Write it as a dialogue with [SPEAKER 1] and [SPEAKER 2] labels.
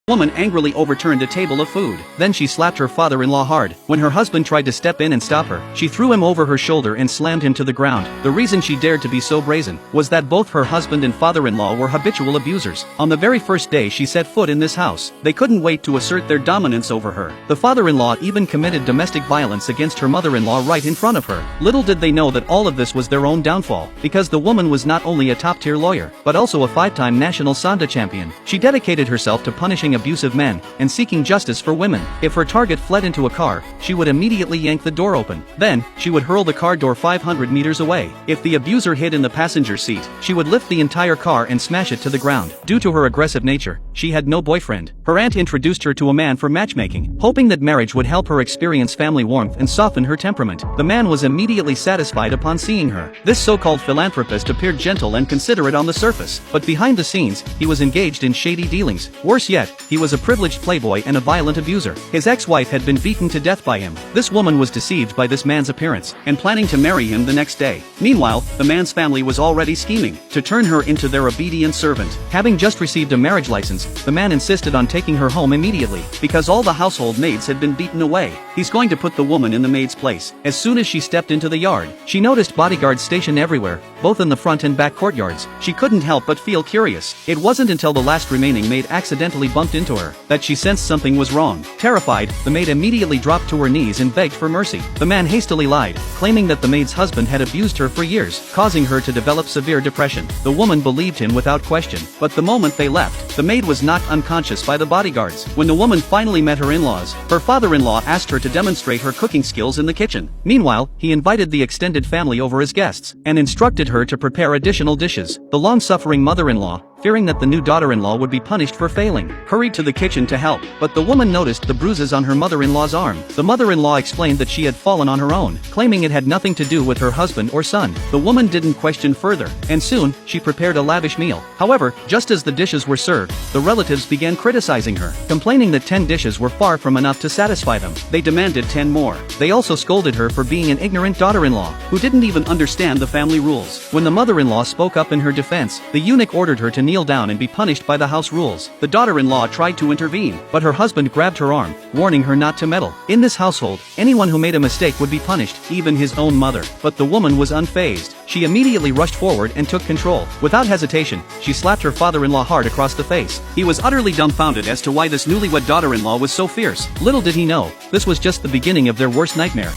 [SPEAKER 1] Woman angrily overturned a table of food. Then she slapped her father-in-law hard. When her husband tried to step in and stop her, she threw him over her shoulder and slammed him to the ground. The reason she dared to be so brazen was that both her husband and father-in-law were habitual abusers. On the very first day she set foot in this house, they couldn't wait to assert their dominance over her. The father-in-law even committed domestic violence against her mother-in-law right in front of her. Little did they know that all of this was their own downfall, because the woman was not only a top-tier lawyer, but also a 5-time national Sanda champion. She dedicated herself to punishing abusive men and seeking justice for women. If her target fled into a car, she would immediately yank the door open. Then, she would hurl the car door 500 meters away. If the abuser hid in the passenger seat, she would lift the entire car and smash it to the ground. Due to her aggressive nature, she had no boyfriend. Her aunt introduced her to a man for matchmaking, hoping that marriage would help her experience family warmth and soften her temperament. The man was immediately satisfied upon seeing her. This so-called philanthropist appeared gentle and considerate on the surface, but behind the scenes, he was engaged in shady dealings. Worse yet, he was a privileged playboy and a violent abuser. His ex-wife had been beaten to death by him. This woman was deceived by this man's appearance and planning to marry him the next day. Meanwhile, the man's family was already scheming to turn her into their obedient servant. Having just received a marriage license, the man insisted on taking her home immediately because all the household maids had been beaten away. He's going to put the woman in the maid's place. As soon as she stepped into the yard, she noticed bodyguards stationed everywhere, both in the front and back courtyards. She couldn't help but feel curious. It wasn't until the last remaining maid accidentally bumped into her that she sensed something was wrong. Terrified, the maid immediately dropped to her knees and begged for mercy. The man hastily lied, claiming that the maid's husband had abused her for years, causing her to develop severe depression. The woman believed him without question, but the moment they left, the maid was knocked unconscious by the bodyguards. When the woman finally met her in-laws, her father-in-law asked her to demonstrate her cooking skills in the kitchen. Meanwhile, he invited the extended family over as guests, and instructed her to prepare additional dishes. The long-suffering mother-in-law, fearing that the new daughter-in-law would be punished for failing, hurried to the kitchen to help, but the woman noticed the bruises on her mother-in-law's arm. The mother-in-law explained that she had fallen on her own, claiming it had nothing to do with her husband or son. The woman didn't question further, and soon, she prepared a lavish meal. However, just as the dishes were served, the relatives began criticizing her, complaining that 10 dishes were far from enough to satisfy them. They demanded 10 more. They also scolded her for being an ignorant daughter-in-law, who didn't even understand the family rules. When the mother-in-law spoke up in her defense, the eunuch ordered her to kneel down and be punished by the house rules. The daughter-in-law tried to intervene, but her husband grabbed her arm, warning her not to meddle. In this household, anyone who made a mistake would be punished, even his own mother. But the woman was unfazed. She immediately rushed forward and took control. Without hesitation, she slapped her father-in-law hard across the face. He was utterly dumbfounded as to why this newlywed daughter-in-law was so fierce. Little did he know, this was just the beginning of their worst nightmare.